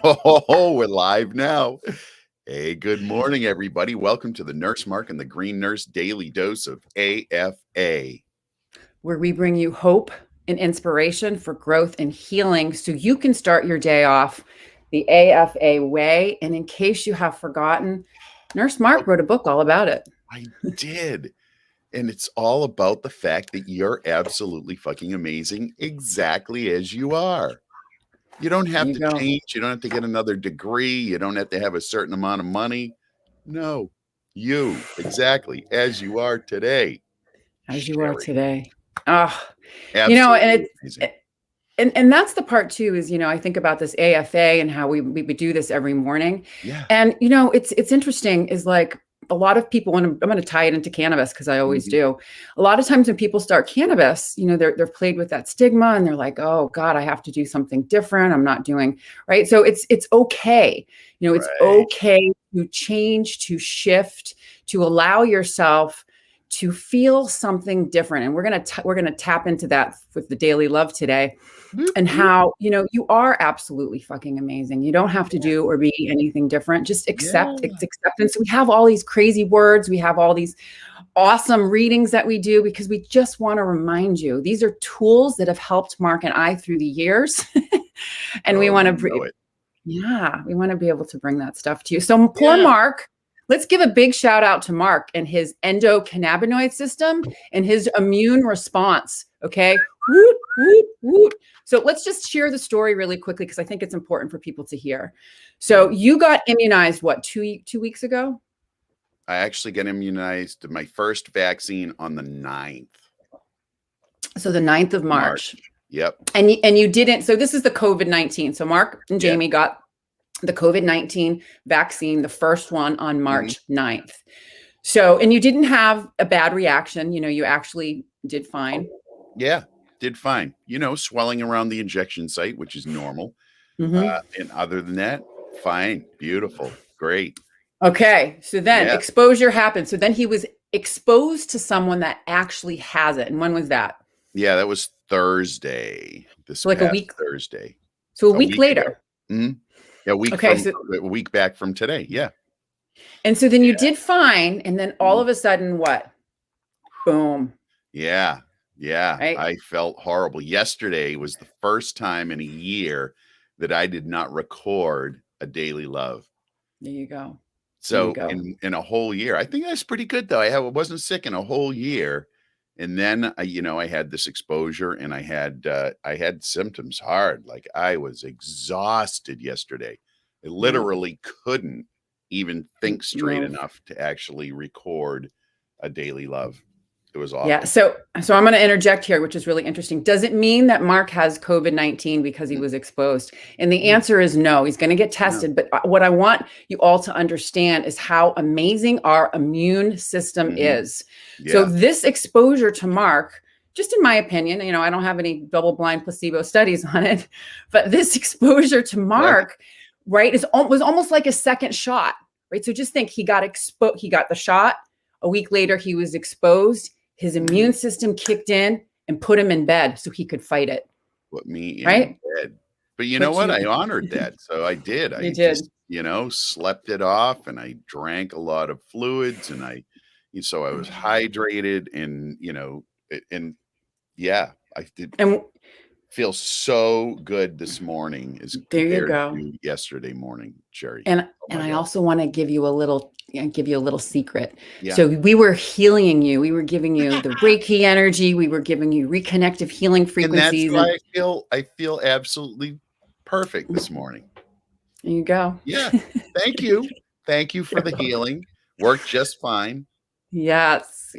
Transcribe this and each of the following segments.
Oh, we're live now. Hey, good morning, everybody. Welcome to the Nurse Mark and the Green Nurse Daily Dose of AFA, where we bring you hope and inspiration for growth and healing so you can start your day off the AFA way. And in case you have forgotten, Nurse Mark wrote a book all about it. I did. And it's all about the fact that you're absolutely fucking amazing exactly as you are. You don't have to change. You don't have to get another degree. You don't have to have a certain amount of money. No, you exactly as you are today. As you are today. Absolutely and that's the part too, is, I think about this AFA and how we do this every morning. Yeah. And, it's interesting is like a lot of people, and I'm going to tie it into cannabis because I always do. A lot of times when people start cannabis, they're plagued with that stigma and they're like, oh God, I have to do something different. I'm not doing right. So it's okay. It's okay to change, to shift, to allow yourself to feel something different. And we're going to tap into that with the Daily Love today, and how, you are absolutely fucking amazing. You don't have to do or be anything different. Just accept. It's acceptance. We have all these crazy words. We have all these awesome readings that we do because we just want to remind you, these are tools that have helped Mark and I through the years. And we want to we want to be able to bring that stuff to you. So poor Mark. Let's give a big shout out to Mark and his endocannabinoid system and his immune response. Okay. Woot, woot, woot. So let's just share the story really quickly, because I think it's important for people to hear. So you got immunized, what, two weeks ago? I actually got immunized, my first vaccine on the 9th. So the 9th of March. Yep. And you didn't. So this is the COVID-19. So Mark and Jamie got the COVID-19 vaccine, the first one on March 9th. So, and you didn't have a bad reaction. You actually did fine. Yeah, did fine. Swelling around the injection site, which is normal. And other than that, fine, beautiful, great. Okay. So then exposure happened. So then he was exposed to someone that actually has it. And when was that? Yeah, that was Thursday. So like a week Thursday. So a week later. Yeah, a week back from today. Yeah. And so then you did fine. And then all of a sudden, what? Boom. Yeah. Yeah. Right? I felt horrible. Yesterday was the first time in a year that I did not record a Daily Love. There you go. So in a whole year, I think that's pretty good though. I wasn't sick in a whole year. And then, I had this exposure and I had symptoms hard. Like I was exhausted yesterday. I literally couldn't even think straight enough to actually record a Daily Love. It was awful. Yeah. So I'm going to interject here, which is really interesting. Does it mean that Mark has COVID-19 because he was exposed? And the answer is no. He's going to get tested. But what I want you all to understand is how amazing our immune system is. Yeah. So this exposure to Mark, just in my opinion, I don't have any double-blind placebo studies on it, but this exposure to Mark, right, was almost like a second shot, right? So just think, he got the shot. A week later, he was exposed. His immune system kicked in and put him in bed so he could fight it. Put me in bed. But you know what? I honored that. So I did. I just, slept it off, and I drank a lot of fluids, and so I was hydrated, and, I did. And feel so good this morning as compared to yesterday morning, Sherry. And I also want to give you a little secret. Yeah. So we were healing you. We were giving you the Reiki energy. We were giving you reconnective healing frequencies. And that's why I feel absolutely perfect this morning. There you go. Yeah. Thank you. Thank you for the healing. Worked just fine. Yes.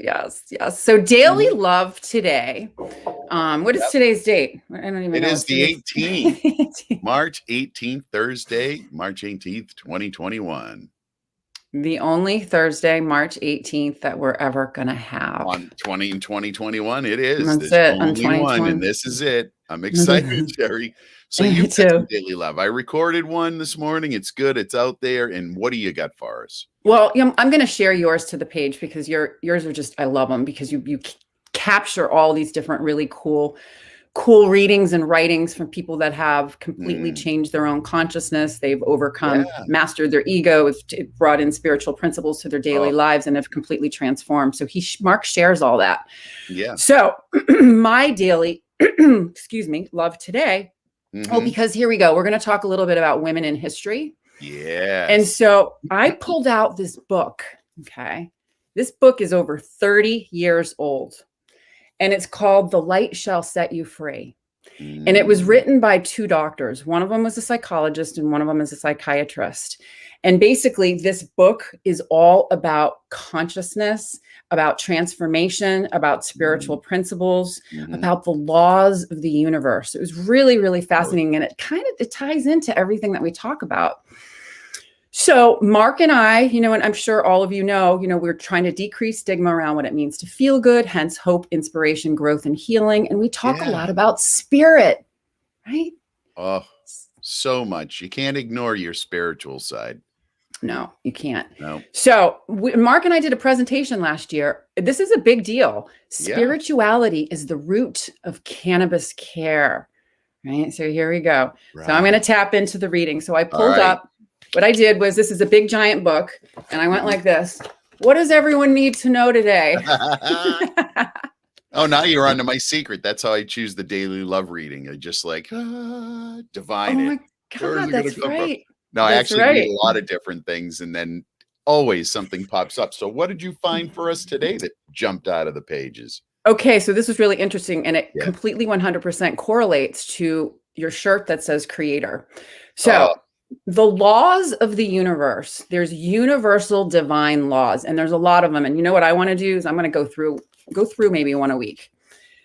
So Daily Love today. What is today's date? I don't even know. It is the 18th. March 18th, Thursday, March 18th, 2021. The only Thursday, March 18th, that we're ever going to have. On 2021, it is. That's it. On 2021, and this is it. I'm excited, Jerry. So you got some Daily Love. I recorded one this morning. It's good. It's out there. And what do you got for us? Well, I'm going to share yours to the page because yours are just, I love them because you capture all these different really cool cool readings and writings from people that have completely Mm. changed their own consciousness. They've overcome, Yeah. mastered their ego, brought in spiritual principles to their daily Oh, lives, and have completely transformed. So Mark shares all that. yeah. So my daily, excuse me, love today. Oh, Mm-hmm. because here we go. We're going to talk a little bit about women in history. And Yes. so I pulled out this book. Okay. This book is over 30 years old, and it's called The Light Shall Set You Free. And it was Mm. written by two doctors. One of them was a psychologist and one of them is a psychiatrist. And basically, this book is all about consciousness, about transformation, about spiritual principles, Mm-hmm. about the laws of the universe. It was really, really Oh, fascinating. And it ties into everything that we talk about. So Mark and I, and I'm sure all of we're trying to decrease stigma around what it means to feel good, hence hope, inspiration, growth, and healing. And we talk a yeah. lot about spirit, right? Oh, so much. You can't ignore your spiritual side. No, you can't. No. So Mark and I did a presentation last year. This is a big deal. Yeah. Spirituality is the root of cannabis care, right? So here we go. Right. So I'm going to tap into the reading. So I pulled right. up. What I did was, this is a big giant book, and I went like this. What does everyone need to know today? Oh, now you're onto my secret. That's how I choose the daily love reading. I just like divine Oh it. my Where is God, it gonna that's come from? right. No, I That's actually read right. a lot of different things, and then always something pops up. So what did you find for us today that jumped out of the pages? Okay, so this was really interesting, and it Yeah. completely 100% correlates to your shirt that says creator. So the laws of the universe, there's universal divine laws, and there's a lot of them. And you know what I want to do is I'm going to go through maybe one a week.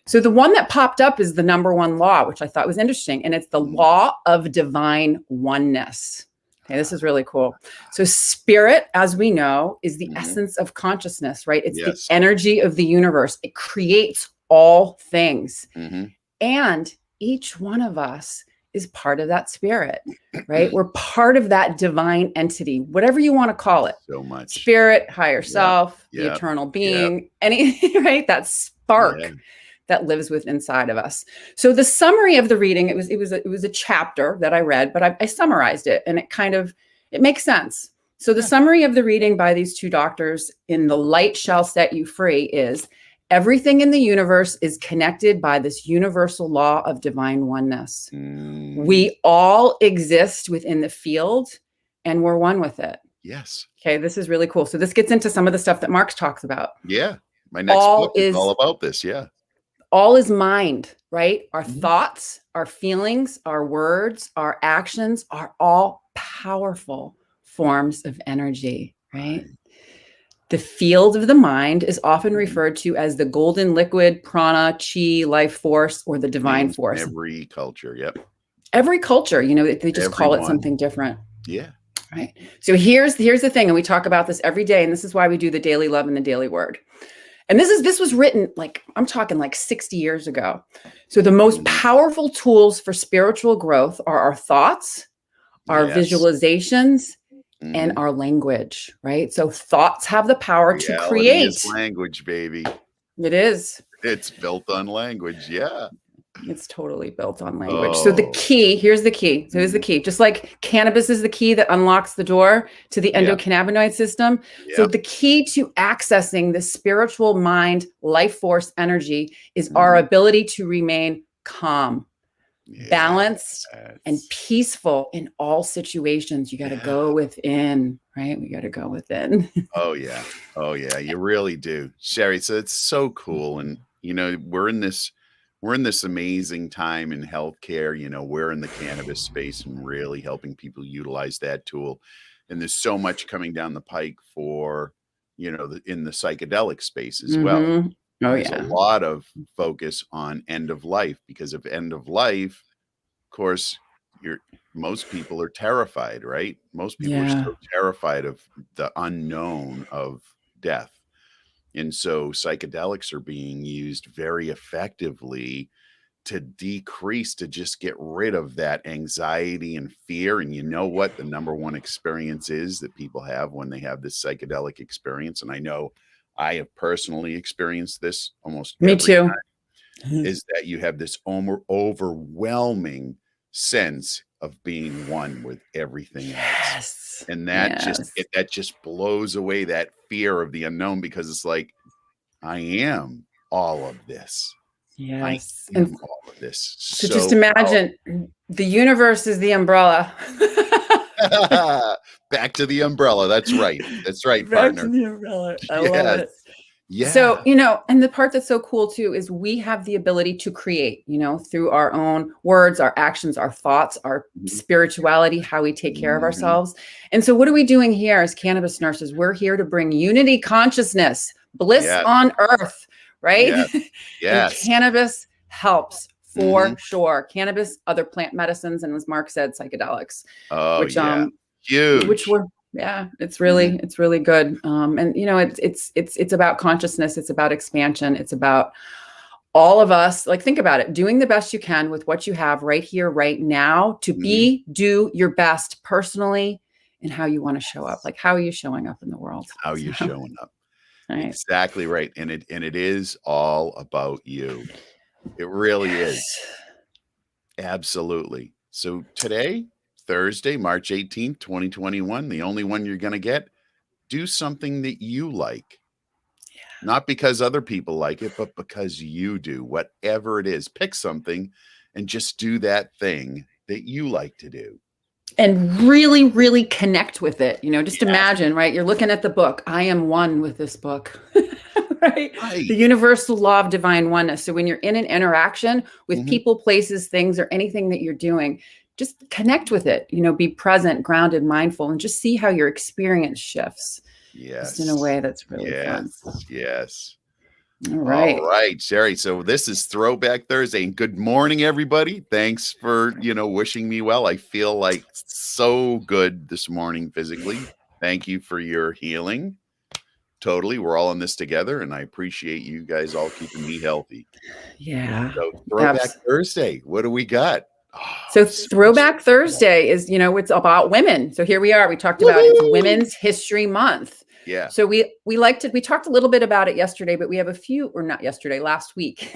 So the one that popped up is the number one law, which I thought was interesting. And it's the law of divine oneness. Okay, this is really cool. So spirit, as we know, is the essence of consciousness, right? It's the energy of the universe. It creates all things. And each one of us is part of that spirit, right? We're part of that divine entity, whatever you want to call it. So much. Spirit, higher self, the eternal being, right? That spark that lives within inside of us. So the summary of the reading, it was a chapter that I read, but I summarized it, and it makes sense. So the summary of the reading by these two doctors in The Light Shall Set You Free is: everything in the universe is connected by this universal law of divine oneness. We all exist within the field, and we're one with it. Yes. Okay, this is really cool. So this gets into some of the stuff that Mark talks about. Yeah. My next book is all about this. Yeah. All is mind, right? Our thoughts, our feelings, our words, our actions are all powerful forms of energy, right? The field of the mind is often referred to as the golden liquid, prana, chi, life force, or the divine force. Every culture, Every culture, they just call it something different. Yeah. Right. So here's the thing, and we talk about this every day, and this is why we do the daily love and the daily word. And this was written, I'm talking 60 years ago. So the most powerful tools for spiritual growth are our thoughts, our visualizations, and our language, right? So thoughts have the power to create. Is language, baby. It is. It's built on language. Yeah. It's totally built on language. So here's the key. So here's the key. Just like cannabis is the key that unlocks the door to the endocannabinoid system. So the key to accessing the spiritual mind, life force energy is our ability to remain calm, balanced, and peaceful in all situations. You got to go within, right? We got to go within. Oh yeah. You really do, Sherry. So it's so cool. And, we're in this amazing time in healthcare. We're in the cannabis space and really helping people utilize that tool. And there's so much coming down the pike for, in the psychedelic space as well. There's a lot of focus on end of life, because of end of life, of course, most people are terrified, right? Most people are so terrified of the unknown of death. And so psychedelics are being used very effectively to just get rid of that anxiety and fear. And you know what the number one experience is that people have when they have this psychedelic experience? And I know I have personally experienced this almost Me every too. time. is that you have this overwhelming sense of being one with everything else. Yes. And Yes. that just blows away that fear of the unknown, because it's like, I am all of this. I Yes. am And all of this. so just So imagine the universe is the umbrella. back to the umbrella. That's right. That's right, Back to partner. the umbrella. I love Yes. it. So, Yeah. and the part that's so cool too is we have the ability to create, through our own words, our actions, our thoughts, our Mhm. spirituality, how we take care of Mhm. ourselves. And so, what are we doing here as cannabis nurses? We're here to bring unity consciousness, bliss Yes. on earth, right? Yes. And Yes. cannabis helps for Mhm. sure. Cannabis, other plant medicines, and as Mark said, psychedelics, Oh, which yeah. which Huge. were it's Mhm. really good. And it's about consciousness, it's about expansion, it's about all of us, like, think about it, doing the best you can with what you have right here right now to Mhm. do your best personally, and how you want to show up, like how are you showing up in the world. How So, you showing up. right. Exactly right. And it is all about you. It really is. Yes. Absolutely. So today, Thursday, March 18th, 2021, the only one you're going to get, do something that you like. Not because other people like it, but because you do. Whatever it is, pick something and just do that thing that you like to do. And really, really connect with it. Just Yes. imagine, right? You're looking at the book. I am one with this book, right? The Right. universal law of divine oneness. So when you're in an interaction with Mhm. people, places, things, or anything that you're doing, just connect with it. Be present, grounded, mindful, and just see how your experience shifts just in a Yes. way that's really fun. Yes. Yes. All All right. right, Sherry. So this is Throwback Thursday, and good morning, everybody. Thanks for, wishing me well. I feel like so good this morning physically. Thank you for your healing. Totally. We're all in this together, and I appreciate you guys all keeping me healthy. Yeah. So Throwback Absolutely. Thursday. What do we got? Oh, So so much. Throwback Thursday is, it's about women. So here we are. We talked about it's Woohoo! Women's History Month. Yeah. So we talked a little bit about it yesterday, but we have a few, or not yesterday, last week.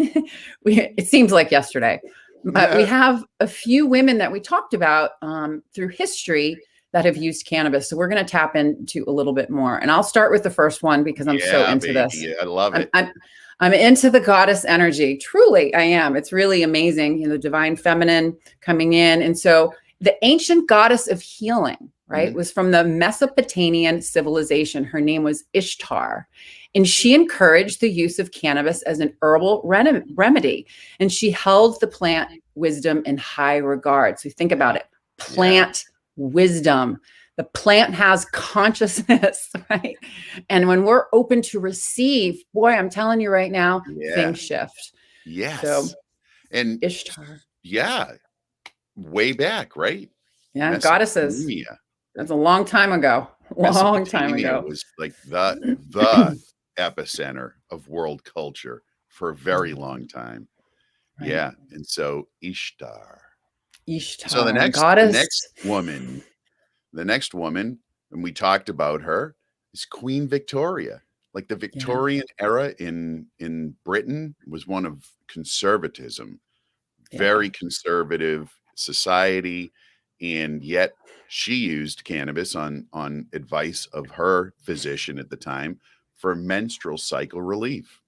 It seems like yesterday, but we Yeah. have a few women that we talked about through history that have used cannabis. So we're going to tap into a little bit more. And I'll start with the first one because I'm so Yeah, into this. baby. I love I'm, it. I'm I'm into the goddess energy. Truly, I am. It's really amazing. The divine feminine coming in. And so the ancient goddess of healing, right, Mhm. was from the Mesopotamian civilization. Her name was Ishtar. And she encouraged the use of cannabis as an herbal remedy. And she held the plant wisdom in high regard. So think about Yeah. it, Yeah. plant wisdom. The plant has consciousness, right? And when we're open to receive, boy, I'm telling you right now, Yeah. things shift. So Yes. And Ishtar, yeah, way back, right? yeah, goddesses. Mesopotamia. That's a long time ago. Long time Mesopotamia ago. was like the epicenter of world culture for a very long time. Right. Yeah, and so Ishtar. So the Ishtar, next the goddess. next woman, the next woman, and we talked about her, is Queen Victoria. Like the Yeah. Victorian era in Britain was one of conservatism, Yeah. very conservative society, and yet she used cannabis on advice of her physician at the time for menstrual cycle relief.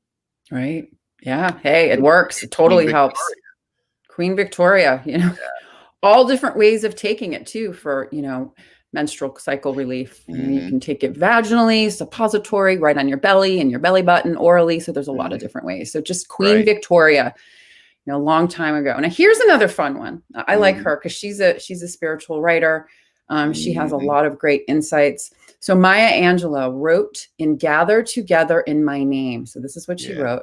Right. Yeah. Hey, it Queen works. It Queen totally helps. Victoria. Queen Victoria, all different ways of taking it too for, menstrual cycle relief. You Mhm, can take it vaginally, suppository, right on your belly and your belly button, orally. So there's a lot of mhm, different ways. So just Queen right. Victoria, a long time ago. Now here's another fun one. I like Mhm, her because she's a spiritual writer. She has a mhm, lot of great insights. So Maya Angelou wrote in Gather Together in My Name. So this is what she yeah. wrote.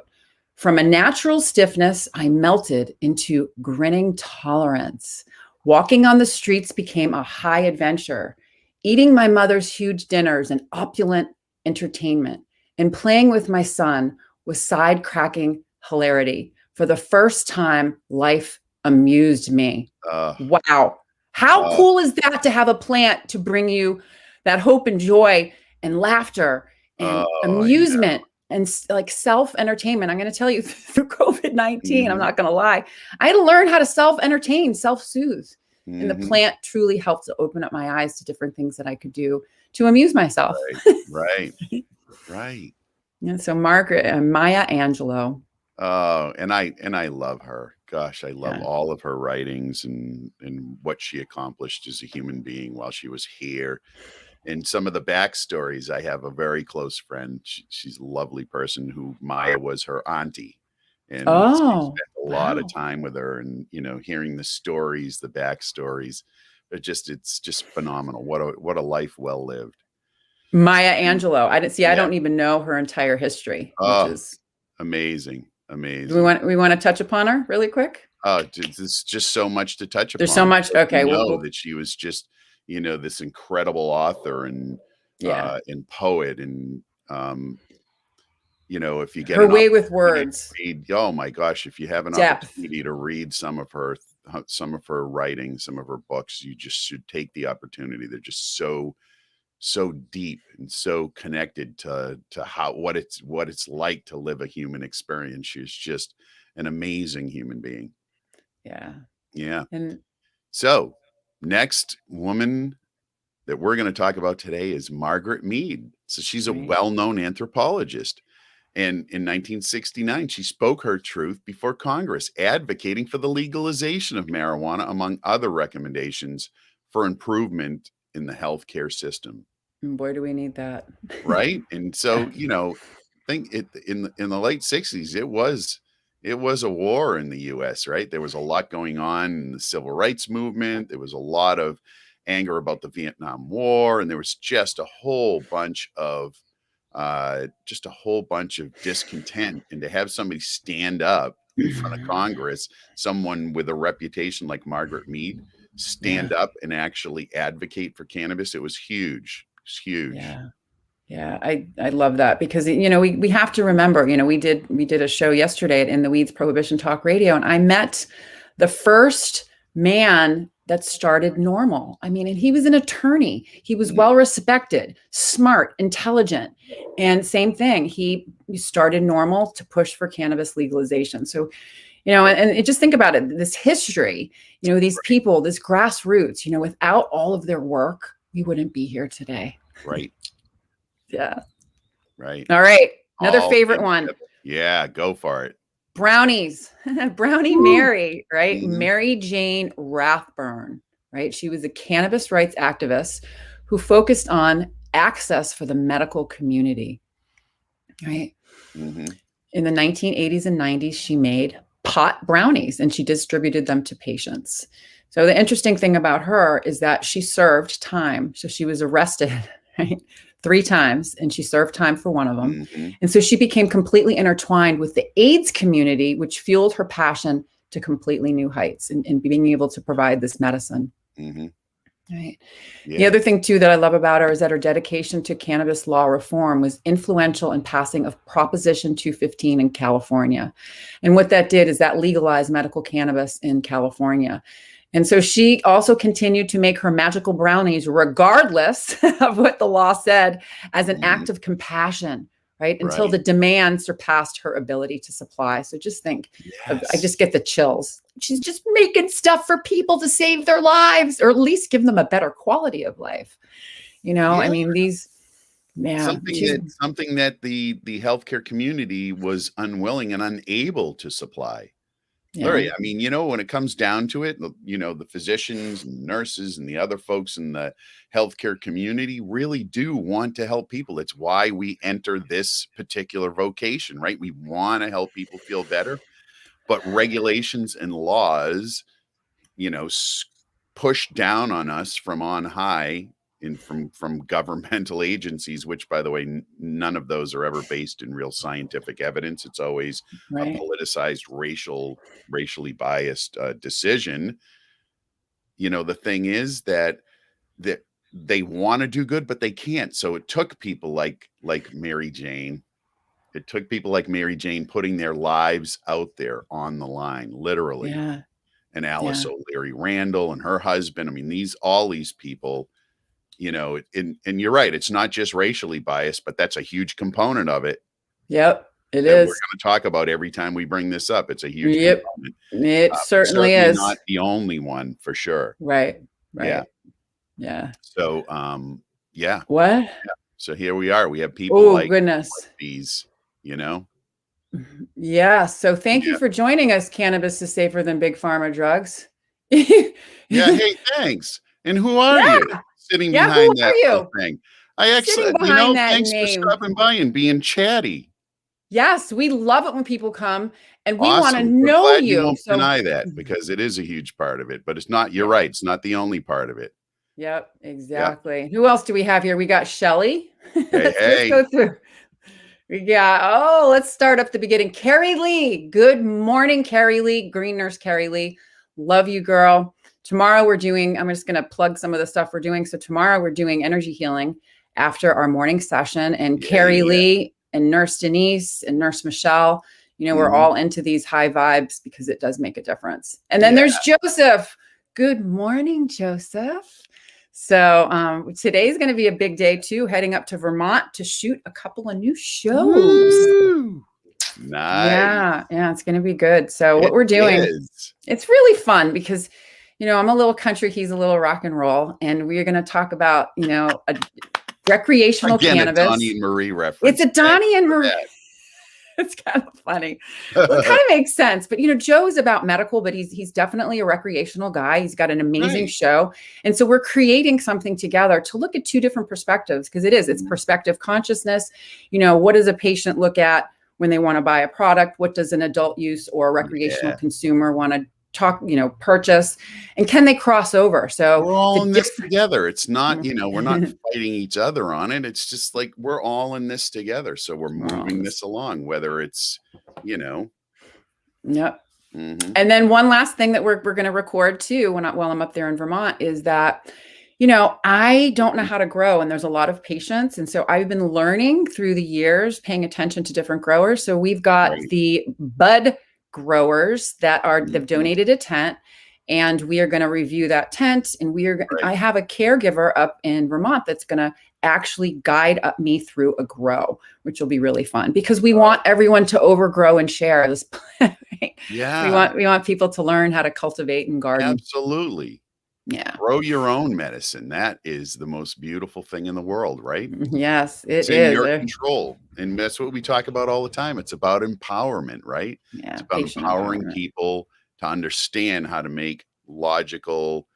From a natural stiffness, I melted into grinning tolerance. Walking on the streets became a high adventure. Eating my mother's huge dinners and opulent entertainment, and playing with my son was side cracking hilarity. For the first time, life amused me. Uh, Wow. How uh, cool is that to have a plant to bring you that hope and joy and laughter and oh, I know. amusement and like self-entertainment. I'm going to tell you through COVID-19, I'm Mhm. not going to lie. I had to learn how to self-entertain, self-soothe. And the Mhm. plant truly helped to open up my eyes to different things that I could do to amuse myself. Right. Right. Right. And so Margaret and Maya Angelou. Oh, and I love her. Gosh, I love Yeah. all of her writings and what she accomplished as a human being while she was here. And some of the backstories, I have a very close friend. She's a lovely person who Maya was her auntie. And so you Oh, spent a lot of wow. time with her and, hearing the stories, the backstories. It's just phenomenal. What a life well lived. Maya Angelou. I Yeah. don't even know her entire history, which Oh, is, amazing. do Amazing. we want to touch upon her really quick? Oh, there's just so much to touch There's so upon. much. We Okay. know We'll that she was just, this incredible author yeah. and poet um, if you get Her an way with opportunity to words, read, oh my gosh, if you have an depth. opportunity to read some of her writing, some of her books, you just should take the opportunity. They're just so deep and so connected to how what it's like to live a human experience. She's just an amazing human being. Yeah. Yeah. And So, next woman that we're going to talk about today is Margaret Mead. So, she's a right. well known anthropologist. And in 1969, she spoke her truth before Congress, advocating for the legalization of marijuana, among other recommendations for improvement in the healthcare system. And boy, do we need that. Right? And Yeah. so, think it in the late 60s, it was a war in the US, right? There was a lot going on in the civil rights movement. There was a lot of anger about the Vietnam War, and there was just a whole bunch of discontent. And to have somebody stand up in front of Congress, someone with a reputation like Margaret Mead, Yeah. stand up and actually advocate for cannabis, it was huge. It's huge. Yeah. Yeah, I love that because we have to remember, we did a show yesterday at In the Weeds Prohibition Talk Radio, and I met the first man that started normal. I mean, and he was an attorney. He was Mhm. well respected, smart, intelligent, and same thing. He started normal to push for cannabis legalization. So, just think about it. This history, these people, this grassroots, without all of their work, we wouldn't be here today. Right. Yeah. Right. All right. Another All favorite came one. together. Yeah, go for it. Brownies. Brownie Woo. Mary, right? Mhm. Mary Jane Rathburn, right? She was a cannabis rights activist who focused on access for the medical community, right? Mhm. In the 1980s and 90s, she made pot brownies and she distributed them to patients. So the interesting thing about her is that she served time. So she was arrested, right? 3 times, and she served time for one of them. Mhm. And so she became completely intertwined with the AIDS community, which fueled her passion to completely new heights in being able to provide this medicine. Mhm. Right. The Yeah. other thing too that I love about her is that her dedication to cannabis law reform was influential in passing of Proposition 215 in California. And what that did is that legalized medical cannabis in California. And so she also continued to make her magical brownies regardless of what the law said as an Mhm. act of compassion, right? Until Right. the demand surpassed her ability to supply. So just think I just Yes. get the chills. She's just making stuff for people to save their lives or at least give them a better quality of life. I Yeah. mean, yeah, she's, Something that the healthcare community was unwilling and unable to supply. yeah, Larry, I mean, when it comes down to it, the physicians and nurses and the other folks in the healthcare community really do want to help people. It's why we enter this particular vocation, right? We want to help people feel better, but regulations and laws, you know, s- push down on us from on high and from governmental agencies, which, by the way, none of those are ever based in real scientific evidence. It's always a right. politicized, racially biased decision. The thing is that they want to do good, but they can't. So it took people like Mary Jane. It took people like Mary Jane putting their lives out there on the line, literally, Yeah, and Alice yeah, O'Leary Randall and her husband. I mean, all these people, and you're right, it's not just racially biased, but that's a huge component of it. Yep, it that we're is. going to talk about every time we bring this up. It's a huge Yep, component. it But certainly certainly is. not the only one for sure. Right, Yeah. right. Yeah. So, yeah. What? So here we are. We have people Oh, like goodness. these, you know? Yeah. So thank you Yeah. for joining us. Cannabis is safer than big pharma drugs. Yeah. Hey, thanks. And who are Yeah. you sitting Yeah. Who behind are that little you? thing? I Sitting actually, behind that thanks for name. stopping by and being chatty. Yes, we love it when people come and we want to Awesome. We're know glad you you. won't So, deny that because it is a huge part of it, but it's not, you're yeah. right. It's not the only part of it. Yep, Yep. exactly. Who else do we have here? We got Shelly. Hey, Let's hey. go through. Let's start up the beginning. Carrie Lee. Good morning, Carrie Lee. Green Nurse Carrie Lee. Love you, girl. Tomorrow I'm just going to plug some of the stuff we're doing. So tomorrow we're doing energy healing after our morning session. And Carrie Yeah. Lee and Nurse Denise and Nurse Michelle, we're all into these high vibes because it does make a difference. And then there's Joseph. Good morning, Joseph. So today's going to be a big day too, heading up to Vermont to shoot a couple of new shows. Woo! Nice. Yeah, it's going to be good. So what we're doing, it's really fun because, I'm a little country, he's a little rock and roll, and we're going to talk about, a recreational cannabis. A Donnie and Marie reference. It's a Donnie and Marie. It's kind of funny. Well, it kind of makes sense. But Joe is about medical, but he's definitely a recreational guy. He's got an amazing show. And so we're creating something together to look at two different perspectives, because it's perspective consciousness. What does a patient look at when they want to buy a product? What does an adult use or a recreational consumer want to purchase, and can they cross over? So we're all in this together. It's not, we're not fighting each other on it. It's just like, we're all in this together. So we're moving this along, whether it's, Yep. And then one last thing that we're going to record too, while I'm up there in Vermont, is that, I don't know how to grow, and there's a lot of patients. And so I've been learning through the years, paying attention to different growers. So we've got the bud growers that they've donated a tent, and we are going to review that tent. And I have a caregiver up in Vermont that's going to actually guide me through a grow, which will be really fun, because we want everyone to overgrow and share this plant. Right? Yeah. We want people to learn how to cultivate and garden. Absolutely. Yeah. Grow your own medicine. That is the most beautiful thing in the world, right? Yes, it's in your control. And that's what we talk about all the time. It's about empowerment, right? Yeah. It's about empowering people to understand how to make logical,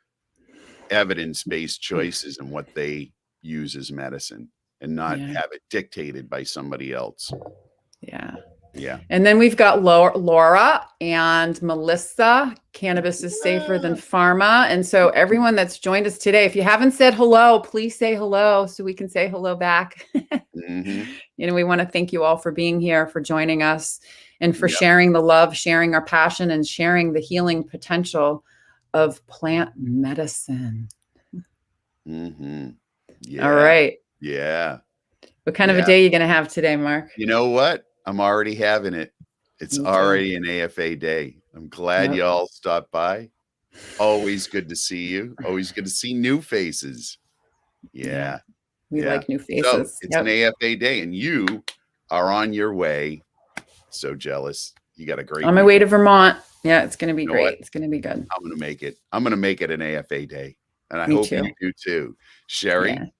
evidence-based choices in what they use as medicine, and not have it dictated by somebody else. Yeah. Yeah. And then we've got Laura and Melissa. Cannabis is safer than pharma. And so everyone that's joined us today, if you haven't said hello, please say hello so we can say hello back. We want to thank you all for being here, for joining us, and for sharing the love, sharing our passion, and sharing the healing potential of plant medicine. Yeah. All right. Yeah. What kind of a day are you going to have today, Mark? You know what? I'm already having it. It's already an AFA day. I'm glad you all stopped by. Always good to see you. Always good to see new faces. Yeah. We like new faces. So it's an AFA day, and you are on your way. So jealous. You got a great on my way to Vermont. Yeah, it's going to be great. It's going to be good. I'm going to make it. I'm going to make it an AFA day. And I hope you do too. Sherry,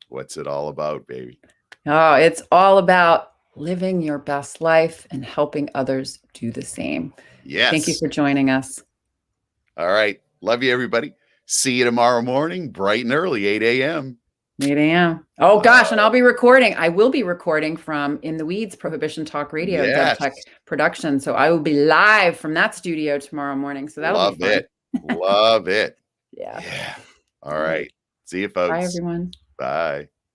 what's it all about, baby? Oh, it's all about living your best life and helping others do the same. Yes. Thank you for joining us. All right. Love you, everybody. See you tomorrow morning, bright and early, 8 a.m. 8 a.m. Oh, gosh. And I'll be recording. I will be recording from In the Weeds, Prohibition Talk Radio, DevTech Production. So I will be live from that studio tomorrow morning. So that'll be fun. Love it. Yeah. All right. See you, folks. Bye, everyone. Bye.